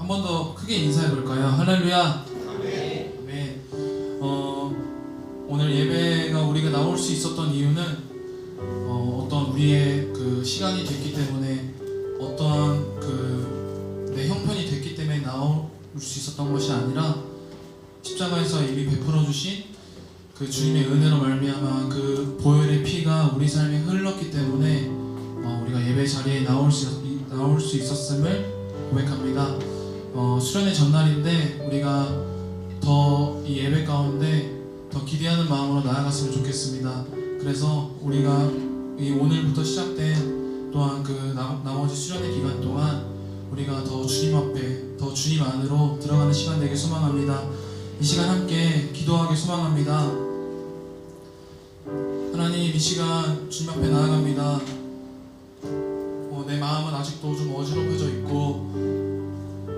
한 번 더 크게 인사해 볼까요? 할렐루야. 아멘. 아멘. 오늘 예배가 우리가 나올 수 있었던 이유는 어떤 우리의 그 시간이 됐기 때문에 어떠한 내 형편이 됐기 때문에 나올 수 있었던 것이 아니라 십자가에서 이미 베풀어 주신 그 주님의 은혜로 말미암아 그 보혈의 피가 우리 삶에 흘렀기 때문에 우리가 예배 자리에 나올 수 있었음을 고백합니다. 수련의 전날인데 우리가 더 이 예배 가운데 더 기대하는 마음으로 나아갔으면 좋겠습니다. 그래서 우리가 이 오늘부터 시작된 또한 나머지 수련의 기간 동안 우리가 더 주님 앞에 더 주님 안으로 들어가는 시간 되길 소망합니다. 이 시간 함께 기도하길 소망합니다. 하나님, 이 시간 주님 앞에 나아갑니다. 내 마음은 아직도 좀 어지럽혀져 있고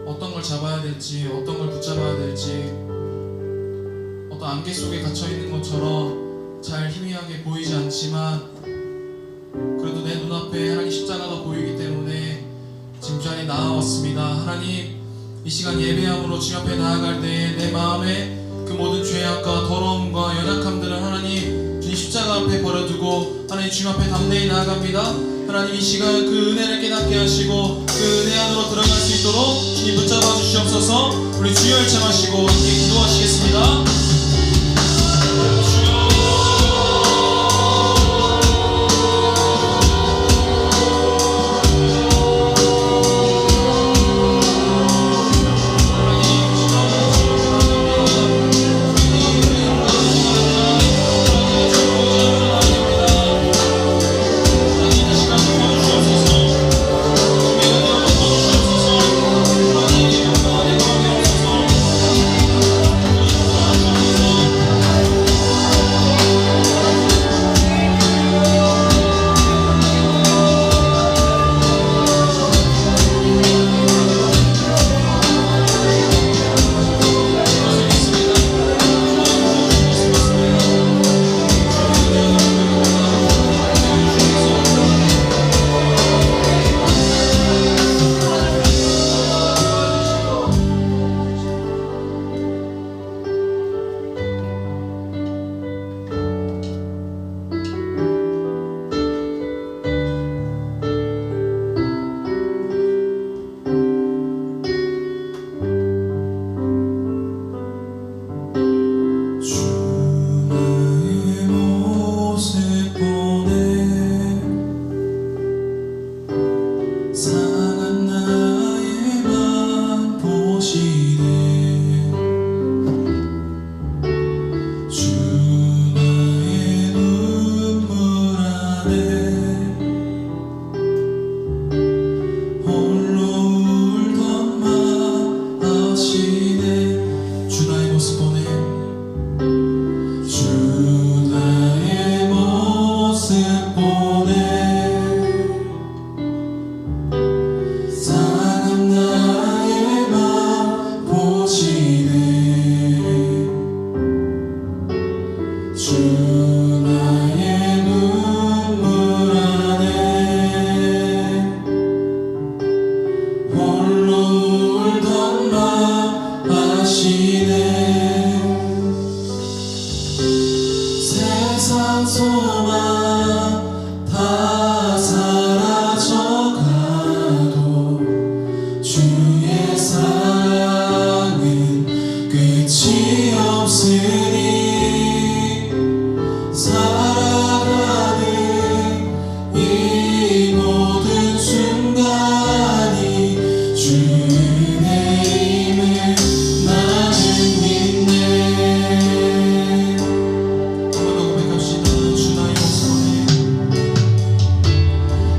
어떤 걸 잡아야 될지 어떤 걸 붙잡아야 될지 어떤 안개 속에 갇혀 있는 것처럼 잘 희미하게 보이지 않지만 그래도 내 눈앞에 하나님 십자가가 보이기 때문에 지금 자리에 나아왔습니다. 하나님, 이 시간 예배함으로 주님 앞에 나아갈 때에 내 마음에 그 모든 죄악과 더러움과 연약함들을 하나님 주님 십자가 앞에 버려두고 하나님 주님 앞에 담대히 나아갑니다. 하나님, 이 시간 그 은혜를 깨닫게 하시고 그 은혜 안으로 들어갈 수 있도록 주님 붙잡아 주시옵소서. 우리 주여 일창하시고 함께 기도하시겠습니다.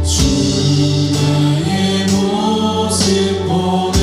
주 나의 모습 보내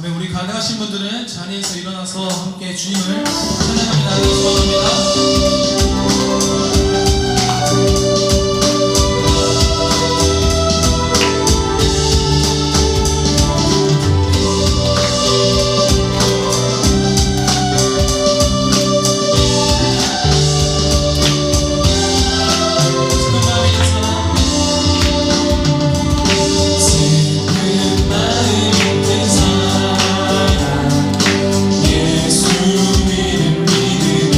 아멘. 우리 가능하신 분들은 자리에서 일어나서 함께 주님을 찬양합니다. 소원합니다. 예수 믿으며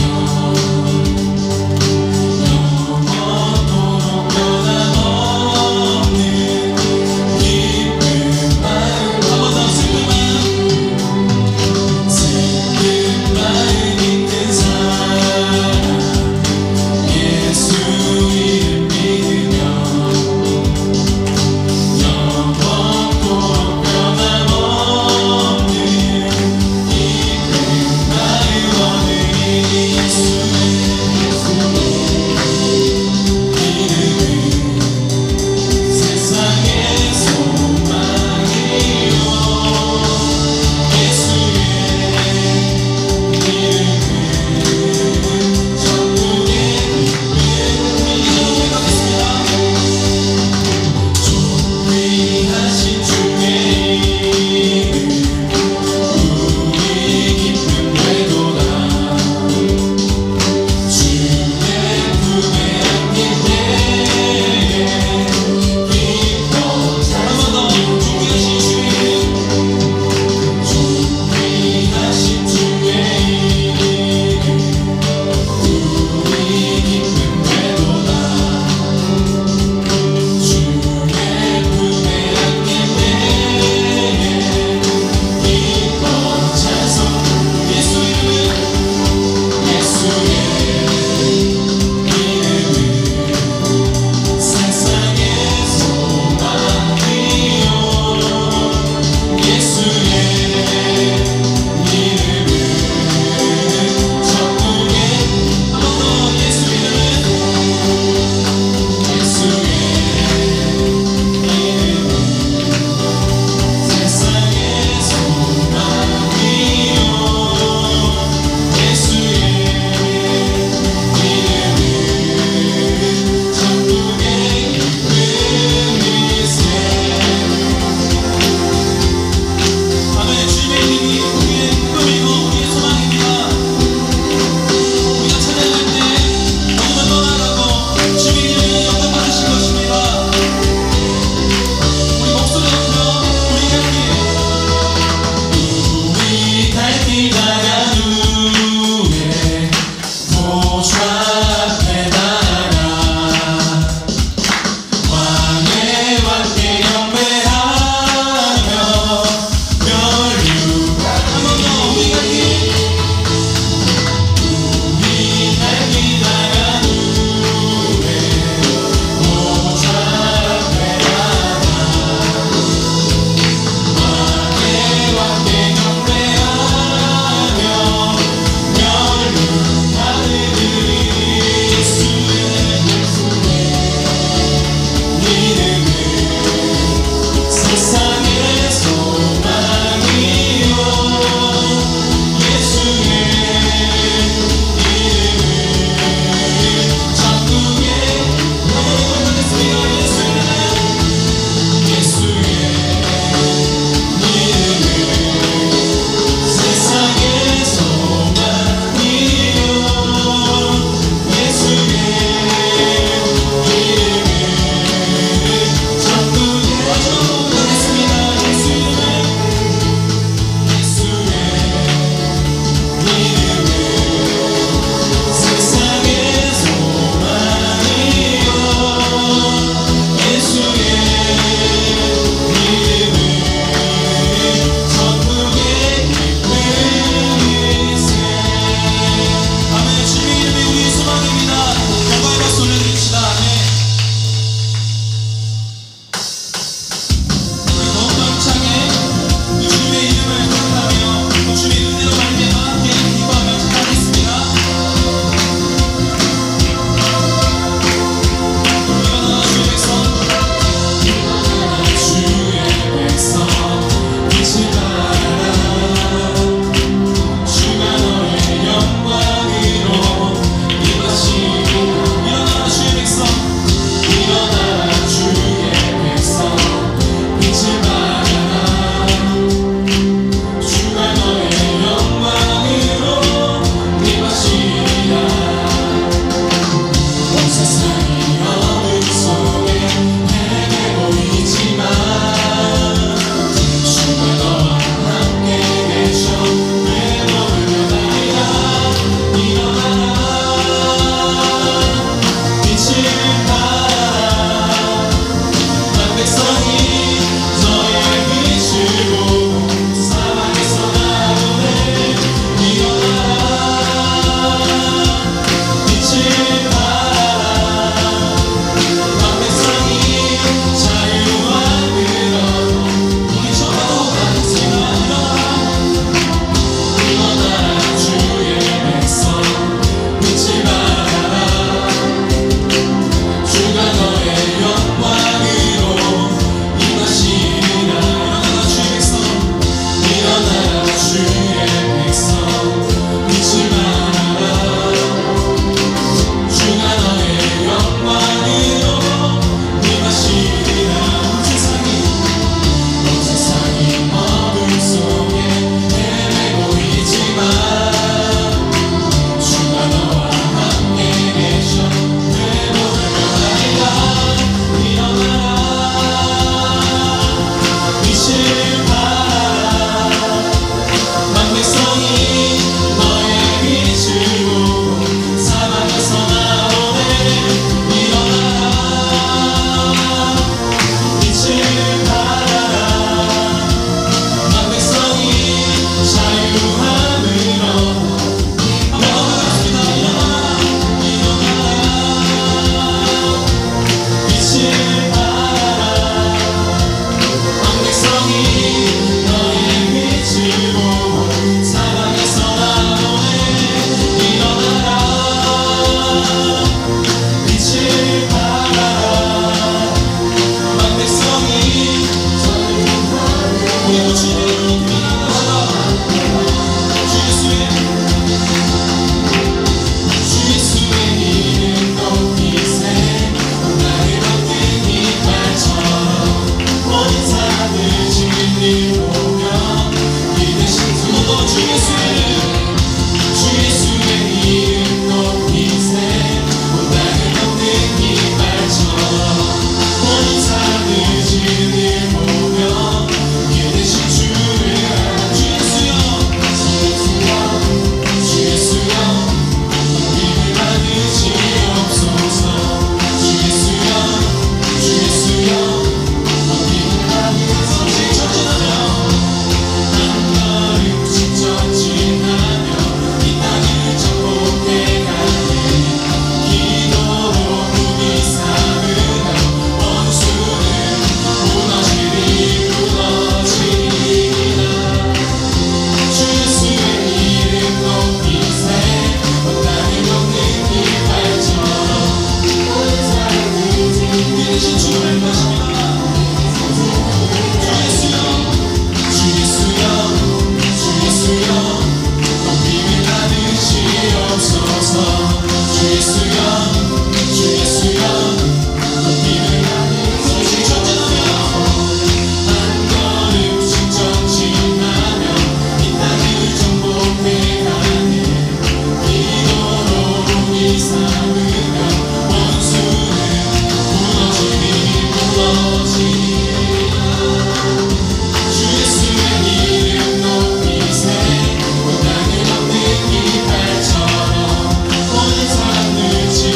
오는 사람들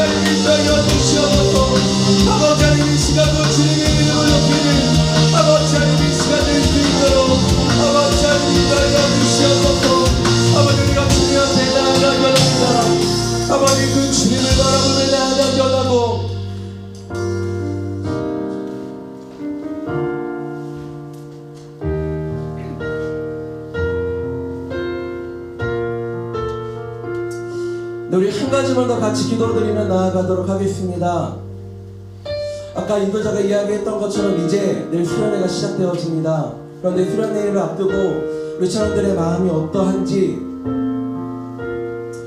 하나님 인도하여 주시옵소서. 아버지 하나님 이 시간도 주님의 이름을 높이는 아버지 하나님 이 시간 될 수 있도록 아버지 하나님 인도하여 주시옵소서. 아버지 우리가 주님 앞에 나아가게 합니다. 아버지 그 주님을 바라보며 나아가게 하고 우리 한 가지만 더 같이 기도드리며 나아가도록 하겠습니다. 아까 인도자가 이야기했던 것처럼 이제 내일 수련회가 시작되어집니다. 그런데 수련회를 앞두고 우리 청년들의 마음이 어떠한지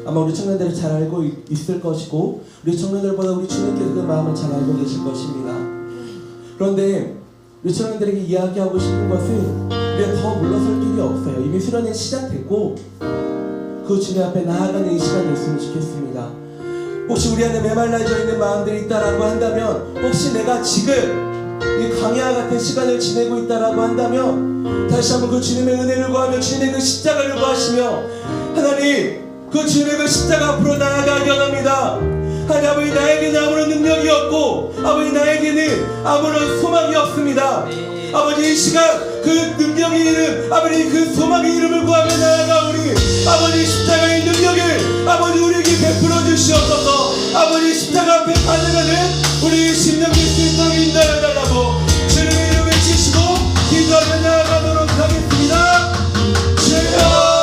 아마 우리 청년들이 잘 알고 있을 것이고 우리 청년들보다 우리 주님께서 그 마음을 잘 알고 계실 것입니다. 그런데 우리 청년들에게 이야기하고 싶은 것은 우리가 더 물러설 길이 없어요. 이미 수련회 시작됐고 그 주님 앞에 나아가는 이 시간 됐으면 좋겠습니다. 혹시 우리 안에 메말라져 있는 마음들이 있다라고 한다면, 혹시 내가 지금 이 광야와 같은 시간을 지내고 있다라고 한다면 다시 한번 그 주님의 은혜를 구하며 주님의 그 십자가를 구하시며 하나님 그 주님의 그 십자가 앞으로 나아가게 원합니다. 하나님 아버지 나에게는 아무런 능력이 없고 아버지 나에게는 아무런 소망이 없습니다. 아버지 이 시간 그 능력의 이름 아버지 그 소망의 이름을 구하며 나아가오니 아버지 십자가의 능력을 아버지 우리에게 베풀어 주시옵소서. 아버지 십자가 앞에 반응하는 우리 심령 될 수 있도록 인도하여 달라고 주님의 이름을 치시고 기도하며 나아가도록 하겠습니다. 주여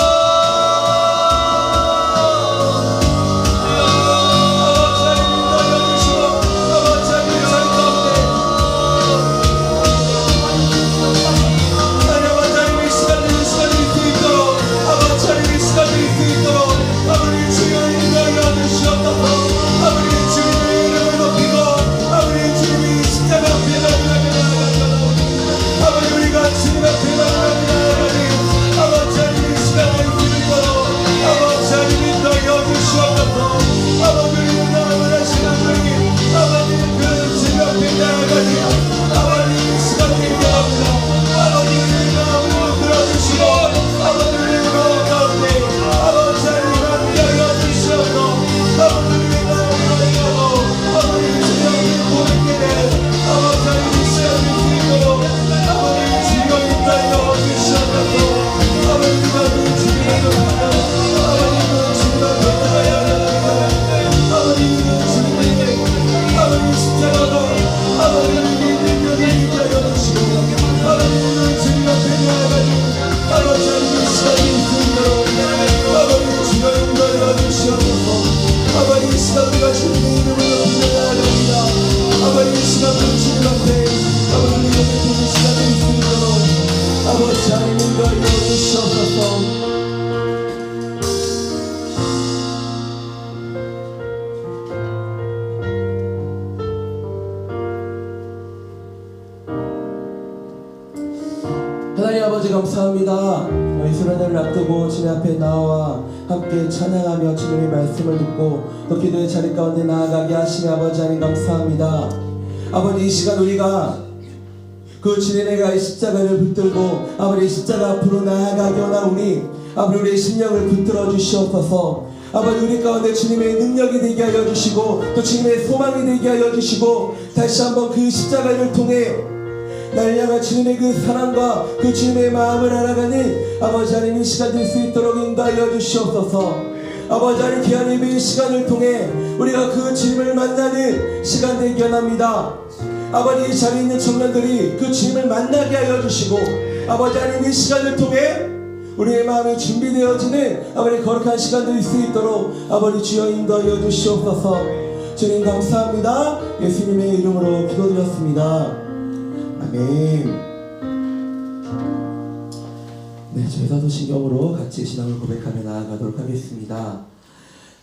하나님 아버지 감사합니다. 저희 수련회를 앞두고 주님 앞에 나와 함께 찬양하며 주님의 말씀을 듣고 또 기도의 자리 가운데 나아가게 하시며 아버지 하나님 감사합니다. 아버지 이 시간 우리가 그 주님의 가의 십자가를 붙들고 아버지 십자가 앞으로 나아가게 원하오니 아버지 우리의 심령을 붙들어 주시옵소서. 아버지 우리 가운데 주님의 능력이 되게 하여 주시고 또 주님의 소망이 되게 하여 주시고 다시 한번 그 십자가를 통해 날 향한 주님의 그 사랑과 그 주님의 마음을 알아가는 아버지 하나님 이 시간 될 수 있도록 인도하여 주시옵소서. 아버지 하나님 귀한 예배의 시간을 통해 우리가 그 주님을 만나는 시간 되게 원합니다. 아버지 이 자리에 있는 청년들이 그 주님을 만나게 하여 주시고 아버지 하나님 이 시간을 통해 우리의 마음이 준비되어지는 아버지 거룩한 시간 될 수 있도록 아버지 주여 인도하여 주시옵소서. 주님 감사합니다. 예수님의 이름으로 기도드렸습니다. 아멘. 네, 저희 사도신경으로 같이 신앙을 고백하며 나아가도록 하겠습니다.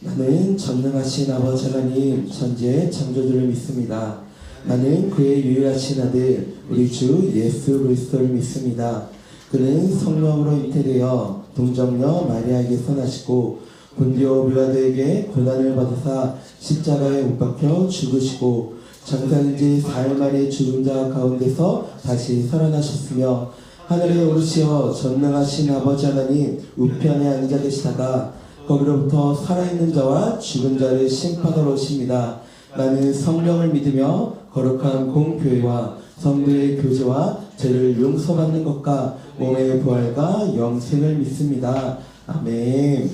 나는 전능하신 아버지 하나님 천지의 창조주를 믿습니다. 나는 그의 유일하신 아들 우리 주 예수 그리스도를 믿습니다. 그는 성령으로 잉태되어 동정녀 마리아에게서 나시고 본디오 빌라도에게 고난을 받으사 십자가에 못 박혀 죽으시고 장사한 지 4일 만에 죽은 자 가운데서 다시 살아나셨으며 하늘에 오르시어 전능하신 아버지 하나님 우편에 앉아 계시다가 거기로부터 살아있는 자와 죽은 자를 심판하러 오십니다. 나는 성령을 믿으며 거룩한 공교회와 성도의 교제와 죄를 용서받는 것과 몸의 부활과 영생을 믿습니다. 아멘.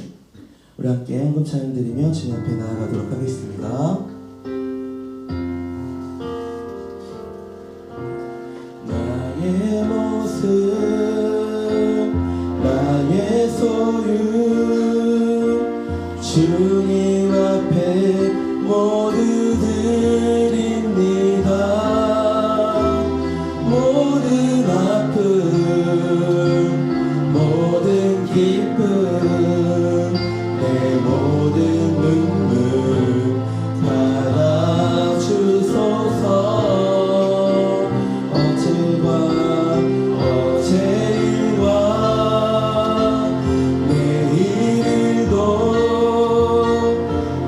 우리 함께 헌금 찬양 드리며 주님 앞에 나아가도록 하겠습니다. 나의 모습, 나의 소유, 주님 앞에 모두 드립니다. 모든 아픔, 모든 기쁨, 내 모든 눈물 받아주소서. 어제일과 내일도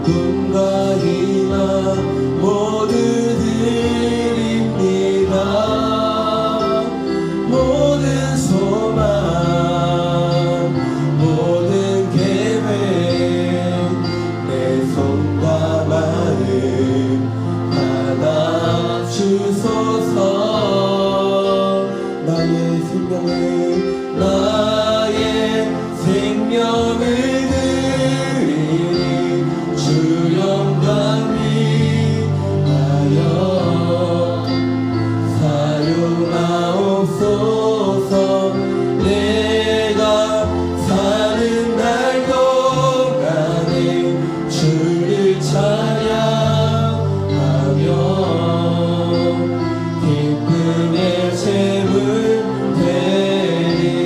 꿈과 희망 모두 드립니다. 모든 소망, 모든 계획, 내 손과 마음 받아주소서. 나의 생명을 드리니 주 영광 위하여 사용하옵소서. 내가 사는 날 동안에 주를 찬양하며 기쁨의 제물 되리.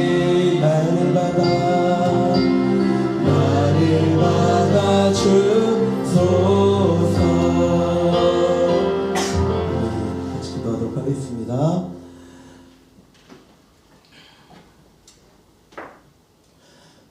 나를 받아 주소서. 같이 기도하도록 하겠습니다.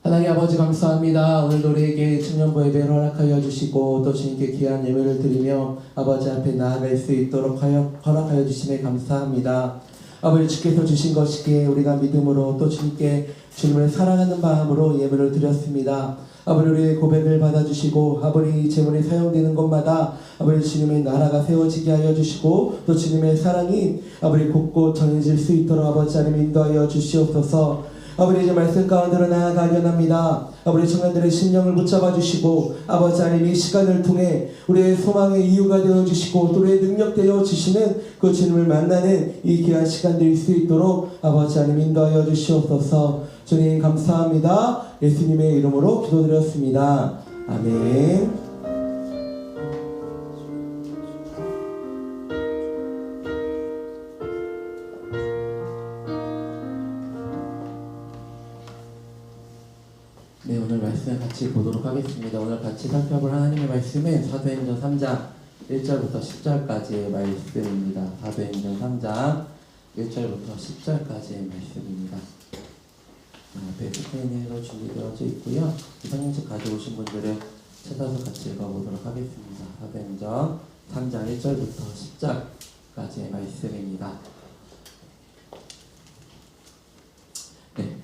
하나님 아버지 감사합니다. 오늘도 우리에게 청년부 예배를 허락하여 주시고 또 주님께 귀한 예배를 드리며 아버지 앞에 나아갈 수 있도록 허락하여 주심에 감사합니다. 아버지 주께서 주신 것이기에 우리가 믿음으로 또 주님께 주님을 사랑하는 마음으로 예배를 드렸습니다. 아버지 우리의 고백을 받아주시고 아버지 이 제물이 사용되는 곳마다 아버지 주님의 나라가 세워지게 하여 주시고 또 주님의 사랑이 아버지 곳곳 전해질 수 있도록 아버지 하나님 인도하여 주시옵소서. 아버지 이제 말씀 가운데로 나아가려 합니다. 아버지 청년들의 심령을 붙잡아 주시고 아버지 하나님 이 시간을 통해 우리의 소망의 이유가 되어 주시고 또 우리의 능력 되어 주시는 그 주님을 만나는 이 귀한 시간 될 수 있도록 아버지 하나님 인도하여 주시옵소서. 주님 감사합니다. 예수님의 이름으로 기도드렸습니다. 아멘. 네, 오늘 말씀 같이 보도록 하겠습니다. 오늘 같이 살펴볼 하나님의 말씀은 사도행전 3장 1절부터 10절까지의 말씀입니다. 사도행전 3장 1절부터 10절까지의 말씀입니다. 앞에 스크린에도 준비되어져 있고요. 성경책 가져오신 분들은 찾아서 같이 읽어보도록 하겠습니다. 사도행전 3장 1절부터 10절까지의 말씀입니다. 네,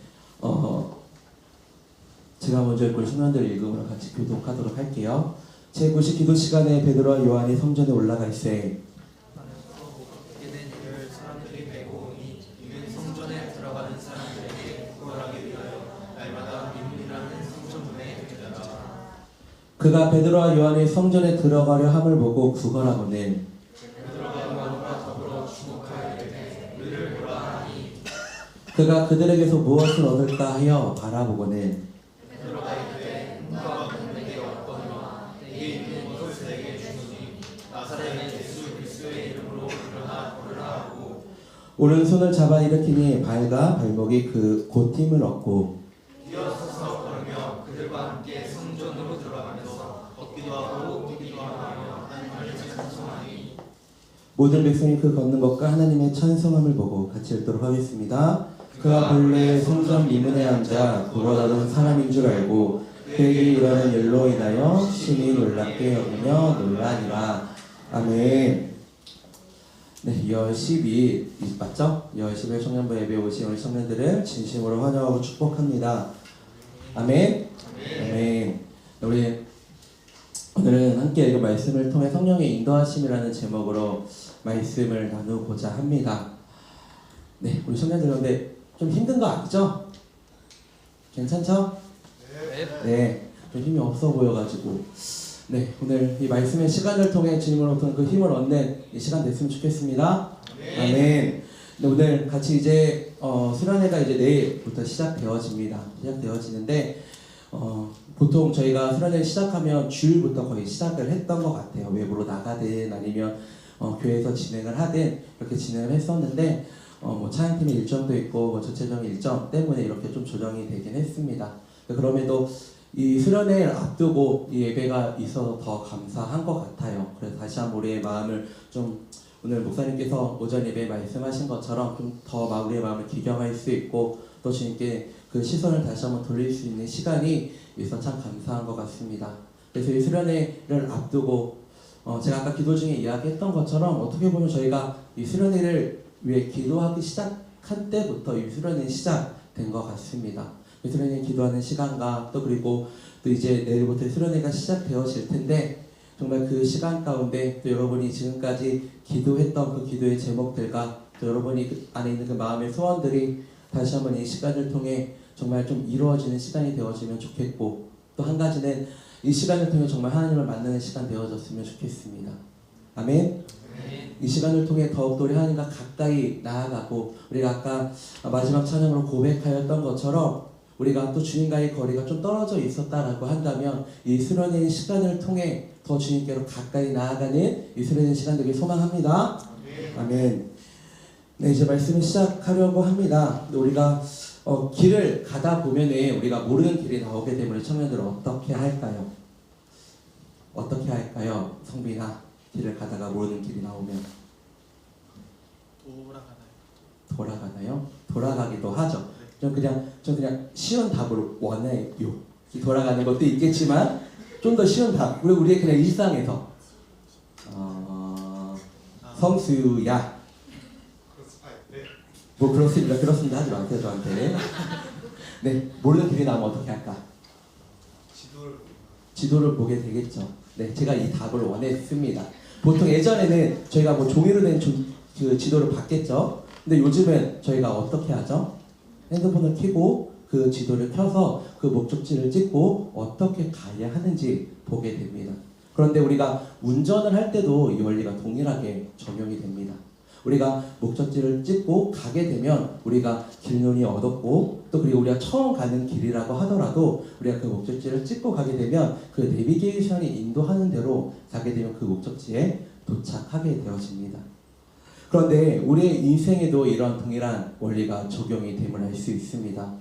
제가 먼저 읽고 청년들 읽음으로 같이 교독하도록 할게요. 제9시 기도 시간에 베드로와 요한이 성전에 올라가 있으되 사람들이 메고 오니 이는 성전에 들어가는 사람들에게 구걸하기 위하여 날마다 민문이라는 성전문에 들더라. 그가 베드로와 요한이 성전에 들어가려 함을 보고 구걸하고는 베드로가 요한과 더불어 주목하여 이르되 우리를 보라 하니 그가 그들에게서 무엇을 얻을까 하여 바라보고는 베드로가 이르되 누가 내게 얻거니와 내게 있는 것을 내게 주노니 나사렛의 예수 그리스도의 이름으로 일어나 걸으라 하고 오른손을 잡아 일으키니 발과 발목이 곧 힘을 얻고 일어서서 걸으며 그들과 함께 성전으로 들어가면서 걷기도 하고 뛰기도 하며 하나님을 찬송하니 모든 백성이 그 걷는 것과 하나님의 찬송함을 보고 같이 읽도록 하겠습니다. 그가 본래 성전 미문에 앉아 구걸하던 사람인 줄 알고 그에게 일어난 일로 인하여 심히 놀랍게 여기며 놀라니라. 아멘. 네, 2월 10일 맞죠? 2월 10일 청년부 예배 오신 우리 청년들을 진심으로 환영하고 축복합니다. 아멘. 아멘. 함께 읽은 말씀을 통해 성령의 인도하심이라는 제목으로 말씀을 나누고자 합니다. 네, 우리 청년들 그런데 좀 힘든 거 아니죠? 괜찮죠? 네, 좀 힘이 없어 보여가지고 네, 오늘 이 말씀의 시간을 통해 주님으로부터 그 힘을 얻는 이 시간 됐으면 좋겠습니다. 아멘. 네, 오늘 같이 이제 수련회가 이제 내일부터 시작되어지는데 보통 저희가 수련회 시작하면 주일부터 거의 시작을 했던 것 같아요. 외부로 나가든 아니면 교회에서 진행을 하든 이렇게 진행을 했었는데 뭐 찬양팀의 일정도 있고 뭐 전체적인 일정 때문에 이렇게 좀 조정이 되긴 했습니다. 그럼에도 이 수련회를 앞두고 이 예배가 있어서 더 감사한 것 같아요. 그래서 다시 한번 우리의 마음을 좀 오늘 목사님께서 오전 예배에 말씀하신 것처럼 좀 더 우리의 마음을 기경할 수 있고 또 주님께 그 시선을 다시 한번 돌릴 수 있는 시간이 있어서 참 감사한 것 같습니다. 그래서 이 수련회를 앞두고 제가 아까 기도 중에 이야기했던 것처럼 어떻게 보면 저희가 이 수련회를 위해 기도하기 시작한 때부터 이 수련회 시작된 것 같습니다. 이 수련회 기도하는 시간과 또 그리고 또 이제 내일부터 수련회가 시작되어질 텐데 정말 그 시간 가운데 또 여러분이 지금까지 기도했던 그 기도의 제목들과 또 여러분이 그 안에 있는 그 마음의 소원들이 다시 한번 이 시간을 통해 정말 좀 이루어지는 시간이 되어지면 좋겠고 또 한 가지는 이 시간을 통해 정말 하나님을 만나는 시간 되어졌으면 좋겠습니다. 아멘. 이 시간을 통해 더욱더 우리 하나님과 가까이 나아가고 우리가 아까 마지막 찬양으로 고백하였던 것처럼 우리가 또 주님과의 거리가 좀 떨어져 있었다라고 한다면 이 수련의 시간을 통해 더 주님께로 가까이 나아가는 이 수련의 시간 되길 소망합니다. 아멘. 네, 이제 말씀을 시작하려고 합니다. 우리가 길을 가다 보면은 우리가 모르는 길이 나오게 되면 우리 청년들 어떻게 할까요? 어떻게 할까요? 성빈아, 길을 가다가 모르는 길이 나오면 돌아가나요? 돌아가기도 하죠. 전 그냥 쉬운 답을 원해요. 돌아가는 것도 있겠지만 좀 더 쉬운 답. 우리의 그냥 일상에서 성수야. 뭐 그렇습니다 하지 마세요 저한테. 네, 모르는 길이 나오면 어떻게 할까? 지도를 보게 되겠죠. 네, 제가 이 답을 원했습니다. 보통 예전에는 저희가 뭐 종이로 된 그 지도를 봤겠죠. 근데 요즘은 저희가 어떻게 하죠? 핸드폰을 켜고 그 지도를 켜서 그 목적지를 찍고 어떻게 가야 하는지 보게 됩니다. 그런데 우리가 운전을 할 때도 이 원리가 동일하게 적용이 됩니다. 우리가 목적지를 찍고 가게 되면 우리가 길눈이 얻었고 또 그리고 우리가 처음 가는 길이라고 하더라도 우리가 그 목적지를 찍고 가게 되면 그 내비게이션이 인도하는 대로 가게 되면 그 목적지에 도착하게 되어집니다. 그런데 우리의 인생에도 이런 동일한 원리가 적용이 됨을 알 수 있습니다.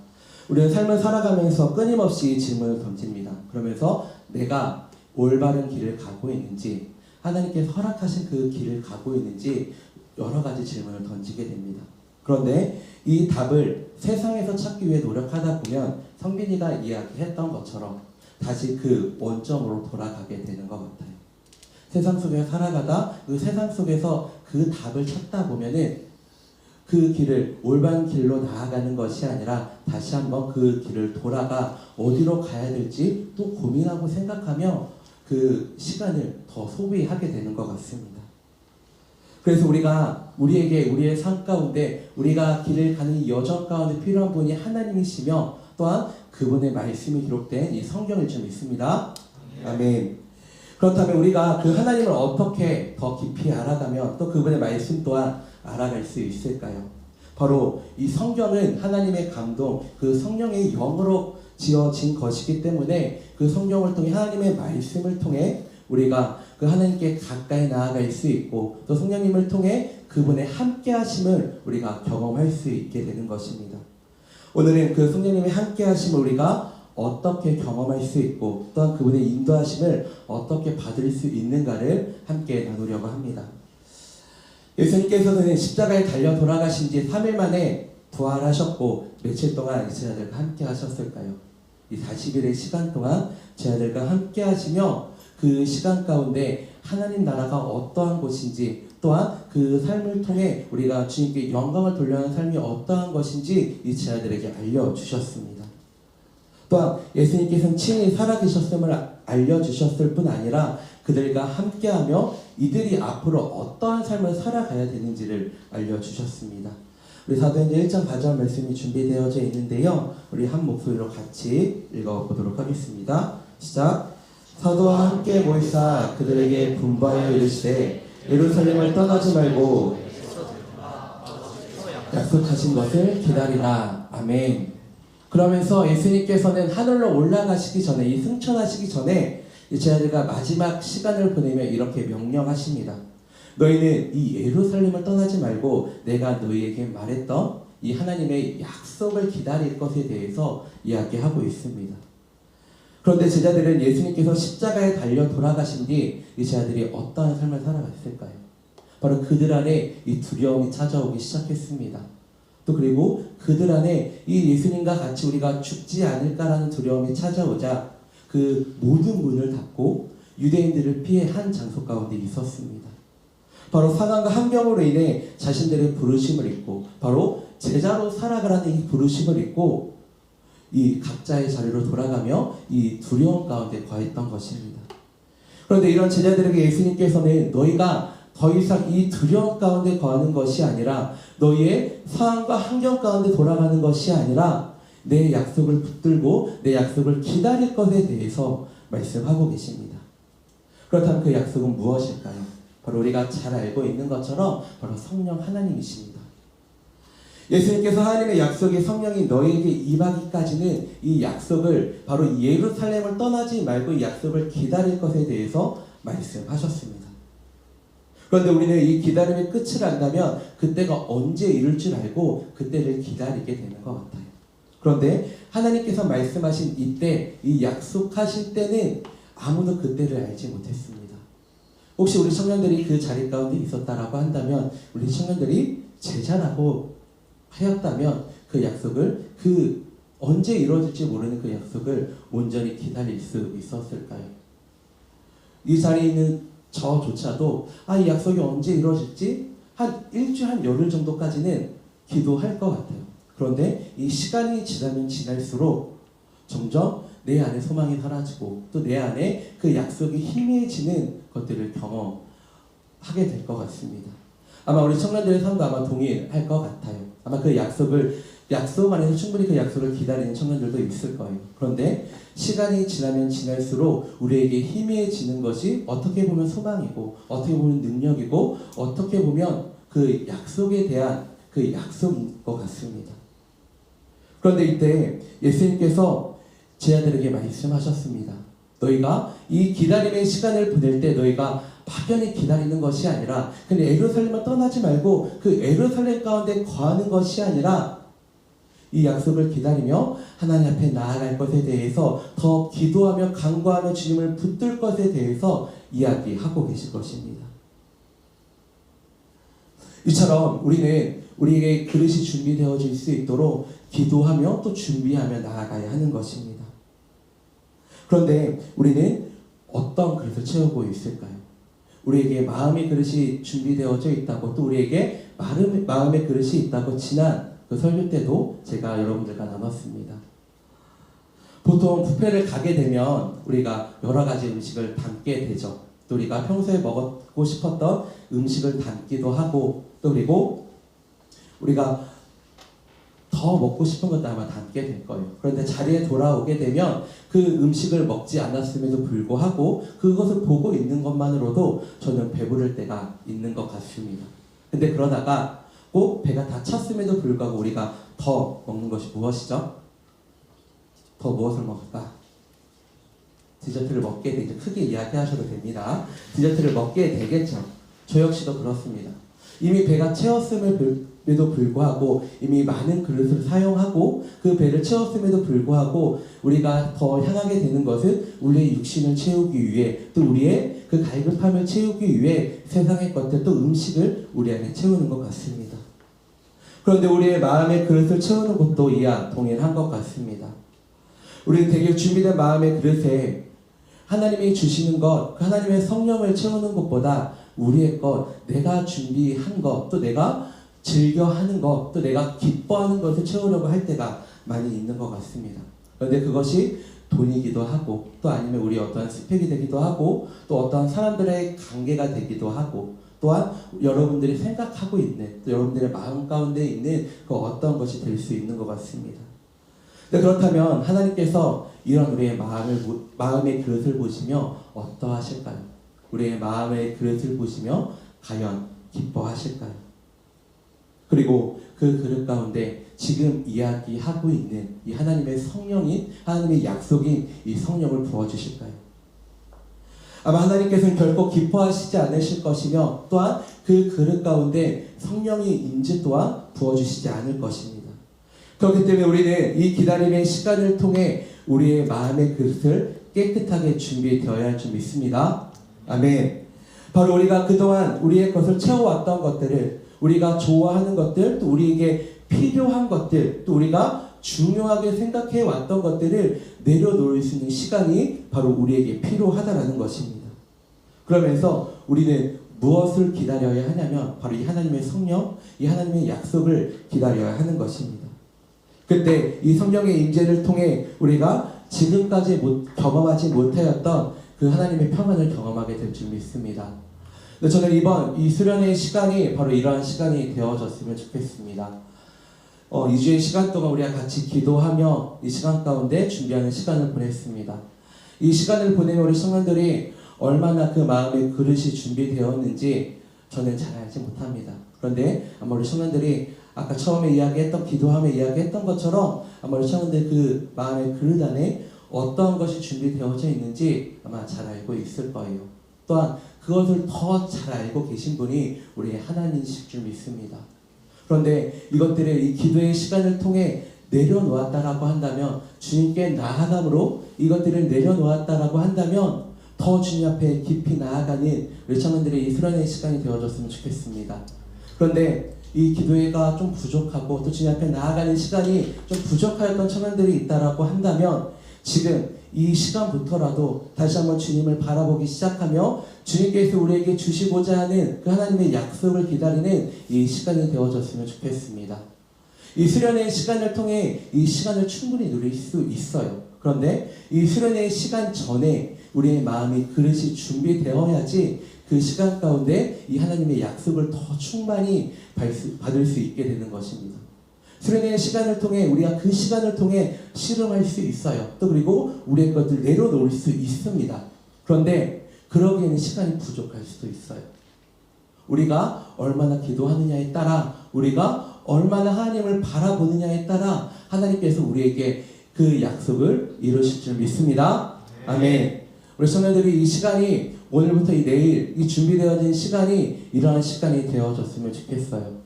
우리는 삶을 살아가면서 끊임없이 질문을 던집니다. 그러면서 내가 올바른 길을 가고 있는지 하나님께서 허락하신 그 길을 가고 있는지 여러 가지 질문을 던지게 됩니다. 그런데 이 답을 세상에서 찾기 위해 노력하다 보면 성빈이가 이야기했던 것처럼 다시 그 원점으로 돌아가게 되는 것 같아요. 세상 속에 살아가다 그 세상 속에서 그 답을 찾다 보면은 그 길을 올바른 길로 나아가는 것이 아니라 다시 한번 그 길을 돌아가 어디로 가야 될지 또 고민하고 생각하며 그 시간을 더 소비하게 되는 것 같습니다. 그래서 우리가 우리에게 우리의 삶 가운데 우리가 길을 가는 이 여정 가운데 필요한 분이 하나님이시며 또한 그분의 말씀이 기록된 이 성경을 좀 있습니다. 아멘. 그렇다면 우리가 그 하나님을 어떻게 더 깊이 알아가면 또 그분의 말씀 또한 알아갈 수 있을까요? 바로 이 성경은 하나님의 감동, 그 성령의 영으로 지어진 것이기 때문에 그 성경을 통해 하나님의 말씀을 통해 우리가 그 하나님께 가까이 나아갈 수 있고 또 성령님을 통해 그분의 함께 하심을 우리가 경험할 수 있게 되는 것입니다. 오늘은 그 성령님의 함께 하심을 우리가 어떻게 경험할 수 있고 또한 그분의 인도하심을 어떻게 받을 수 있는가를 함께 나누려고 합니다. 예수님께서는 십자가에 달려 돌아가신 지 3일 만에 부활하셨고 며칠 동안 제 아들과 함께 하셨을까요? 이 40일의 시간 동안 제 아들과 함께 하시며 그 시간 가운데 하나님 나라가 어떠한 곳인지 또한 그 삶을 통해 우리가 주님께 영광을 돌려하는 삶이 어떠한 것인지 이 제 아들에게 알려주셨습니다. 또한 예수님께서는 친히 살아계셨음을 알려주셨을 뿐 아니라 그들과 함께하며 이들이 앞으로 어떠한 삶을 살아가야 되는지를 알려주셨습니다. 우리 사도행전 1장 4절 말씀이 준비되어져 있는데요. 우리 한 목소리로 같이 읽어보도록 하겠습니다. 시작. 사도와 함께 모이사 그들에게 분부하여 이르시되 예루살렘을 떠나지 말고 약속하신 것을 기다리라. 아멘. 그러면서 예수님께서는 하늘로 올라가시기 전에, 이 승천하시기 전에 제자들과 마지막 시간을 보내며 이렇게 명령하십니다. 너희는 이 예루살렘을 떠나지 말고 내가 너희에게 말했던 이 하나님의 약속을 기다릴 것에 대해서 이야기하고 있습니다. 그런데 제자들은 예수님께서 십자가에 달려 돌아가신 뒤 이 제자들이 어떠한 삶을 살아갔을까요? 바로 그들 안에 이 두려움이 찾아오기 시작했습니다. 또 그리고 그들 안에 이 예수님과 같이 우리가 죽지 않을까라는 두려움이 찾아오자 그 모든 문을 닫고 유대인들을 피해 한 장소 가운데 있었습니다. 바로 상황과 환경으로 인해 자신들의 부르심을 잊고 바로 제자로 살아가라는 이 부르심을 잊고 이 각자의 자리로 돌아가며 이 두려움 가운데 거했던 것입니다. 그런데 이런 제자들에게 예수님께서는 너희가 더 이상 이 두려움 가운데 거하는 것이 아니라 너희의 상황과 환경 가운데 돌아가는 것이 아니라 내 약속을 붙들고 내 약속을 기다릴 것에 대해서 말씀하고 계십니다. 그렇다면 그 약속은 무엇일까요? 바로 우리가 잘 알고 있는 것처럼 바로 성령 하나님이십니다. 예수님께서 하나님의 약속이 성령이 너희에게 임하기까지는 이 약속을 바로 예루살렘을 떠나지 말고 이 약속을 기다릴 것에 대해서 말씀하셨습니다. 그런데 우리는 이 기다림의 끝을 안다면 그때가 언제 이룰 줄 알고 그때를 기다리게 되는 것 같아요. 그런데 하나님께서 말씀하신 이때, 이 약속하실 때는 아무도 그때를 알지 못했습니다. 혹시 우리 청년들이 그 자리 가운데 있었다라고 한다면 우리 청년들이 제자라고 하였다면 그 약속을 언제 이루어질지 모르는 그 약속을 온전히 기다릴 수 있었을까요? 이 자리에 있는 저조차도 이 약속이 언제 이루어질지 한 일주일, 한 열흘 정도까지는 기도할 것 같아요. 그런데 이 시간이 지나면 지날수록 점점 내 안에 소망이 사라지고 또 내 안에 그 약속이 희미해지는 것들을 경험하게 될 것 같습니다. 아마 우리 청년들의 삶도 아마 동일할 것 같아요. 아마 그 약속 안에서 충분히 그 약속을 기다리는 청년들도 있을 거예요. 그런데 시간이 지나면 지날수록 우리에게 희미해지는 것이 어떻게 보면 소망이고 어떻게 보면 능력이고 어떻게 보면 그 약속에 대한 그 약속인 것 같습니다. 그런데 이때 예수님께서 제자들에게 말씀하셨습니다. 너희가 이 기다림의 시간을 보낼 때 너희가 막연히 기다리는 것이 아니라 근데 예루살렘을 떠나지 말고 그 예루살렘 가운데 거하는 것이 아니라 이 약속을 기다리며 하나님 앞에 나아갈 것에 대해서 더 기도하며 간구하며 주님을 붙들 것에 대해서 이야기하고 계실 것입니다. 이처럼 우리는 우리에게 그릇이 준비되어질 수 있도록 기도하며 또 준비하며 나아가야 하는 것입니다. 그런데 우리는 어떤 그릇을 채우고 있을까요? 우리에게 마음의 그릇이 준비되어져 있다고 또 우리에게 마음의 그릇이 있다고 지난 그 설교 때도 제가 여러분들과 나눴습니다. 보통 뷔페를 가게 되면 우리가 여러 가지 음식을 담게 되죠. 또 우리가 평소에 먹고 싶었던 음식을 담기도 하고 또 그리고 우리가 더 먹고 싶은 것도 아마 담게 될 거예요. 그런데 자리에 돌아오게 되면 그 음식을 먹지 않았음에도 불구하고 그것을 보고 있는 것만으로도 저는 배부를 때가 있는 것 같습니다. 근데 그러다가 꼭 배가 다 찼음에도 불구하고 우리가 더 먹는 것이 무엇이죠? 더 무엇을 먹을까? 디저트를 먹게 되죠. 크게 이야기하셔도 됩니다. 디저트를 먹게 되겠죠. 저 역시도 그렇습니다. 이미 배가 채웠음에도 불구하고 이미 많은 그릇을 사용하고 그 배를 채웠음에도 불구하고 우리가 더 향하게 되는 것은 우리의 육신을 채우기 위해 또 우리의 그 갈급함을 채우기 위해 세상의 것들 또 음식을 우리 안에 채우는 것 같습니다. 그런데 우리의 마음의 그릇을 채우는 것도 이와 동일한 것 같습니다. 우리는 되게 준비된 마음의 그릇에 하나님이 주시는 것, 하나님의 성령을 채우는 것보다 우리의 것, 내가 준비한 것, 또 내가 즐겨하는 것, 또 내가 기뻐하는 것을 채우려고 할 때가 많이 있는 것 같습니다. 그런데 그것이 돈이기도 하고 또 아니면 우리 어떠한 스펙이 되기도 하고 또 어떠한 사람들의 관계가 되기도 하고 또한 여러분들이 생각하고 있는 또 여러분들의 마음 가운데 있는 그 어떤 것이 될 수 있는 것 같습니다. 네, 그렇다면 하나님께서 이런 우리의 마음의 그릇을 보시며 어떠하실까요? 우리의 마음의 그릇을 보시며 과연 기뻐하실까요? 그리고 그 그릇 가운데 지금 이야기하고 있는 이 하나님의 성령인 하나님의 약속인 이 성령을 부어주실까요? 아마 하나님께서는 결코 기뻐하시지 않으실 것이며 또한 그 그릇 가운데 성령의 임재 또한 부어주시지 않을 것입니다. 그렇기 때문에 우리는 이 기다림의 시간을 통해 우리의 마음의 그릇을 깨끗하게 준비되어야 할 줄 믿습니다. 아멘. 바로 우리가 그동안 우리의 것을 채워왔던 것들을 우리가 좋아하는 것들 또 우리에게 필요한 것들 또 우리가 중요하게 생각해 왔던 것들을 내려놓을 수 있는 시간이 바로 우리에게 필요하다라는 것입니다. 그러면서 우리는 무엇을 기다려야 하냐면 바로 이 하나님의 성령, 이 하나님의 약속을 기다려야 하는 것입니다. 그때 이 성령의 임재를 통해 우리가 지금까지 경험하지 못하였던 그 하나님의 평안을 경험하게 될 줄 믿습니다. 저는 이번 이 수련의 시간이 바로 이러한 시간이 되어졌으면 좋겠습니다. 2주의 시간 동안 우리가 같이 기도하며 이 시간 가운데 준비하는 시간을 보냈습니다. 이 시간을 보내며 우리 청년들이 얼마나 그 마음의 그릇이 준비되었는지 저는 잘 알지 못합니다. 그런데 아마 우리 청년들이 아까 처음에 이야기했던 기도하며 이야기했던 것처럼 아마 우리 청년들 그 마음의 그릇 안에 어떤 것이 준비되어져 있는지 아마 잘 알고 있을 거예요. 또한 그것을 더 잘 알고 계신 분이 우리 하나님이실 줄 믿습니다. 그런데 이것들을 이 기도의 시간을 통해 내려놓았다라고 한다면 주님께 나아감으로 이것들을 내려놓았다라고 한다면 더 주님 앞에 깊이 나아가는 우리 청년들의 이 수련의 시간이 되어졌으면 좋겠습니다. 그런데 이 기도회가 좀 부족하고 또 주님 앞에 나아가는 시간이 좀 부족하였던 청년들이 있다라고 한다면 지금 이 시간부터라도 다시 한번 주님을 바라보기 시작하며 주님께서 우리에게 주시고자 하는 그 하나님의 약속을 기다리는 이 시간이 되어졌으면 좋겠습니다. 이 수련의 시간을 통해 이 시간을 충분히 누릴 수 있어요. 그런데 이 수련의 시간 전에 우리의 마음이 그릇이 준비되어야지 그 시간 가운데 이 하나님의 약속을 더 충만히 받을 수 있게 되는 것입니다. 수련의 시간을 통해 우리가 그 시간을 통해 실험할 수 있어요. 또 그리고 우리의 것들 내려놓을 수 있습니다. 그런데 그러기에는 시간이 부족할 수도 있어요. 우리가 얼마나 기도하느냐에 따라 우리가 얼마나 하나님을 바라보느냐에 따라 하나님께서 우리에게 그 약속을 이루실 줄 믿습니다. 아멘. 우리 청년들이 이 시간이 오늘부터 이 내일 이 준비되어진 시간이 이러한 시간이 되어졌으면 좋겠어요.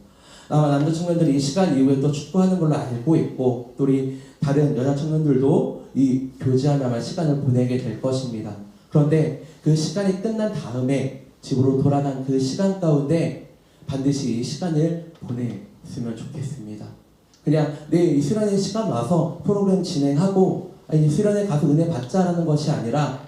아마 남자 청년들이 이 시간 이후에 또 축구하는 걸로 알고 있고 또 우리 다른 여자 청년들도 이 교제하며 아마 시간을 보내게 될 것입니다. 그런데 그 시간이 끝난 다음에 집으로 돌아간 그 시간 가운데 반드시 이 시간을 보냈으면 좋겠습니다. 그냥 내일 이 수련회 시간 와서 프로그램 진행하고 아니 수련회 가서 은혜 받자라는 것이 아니라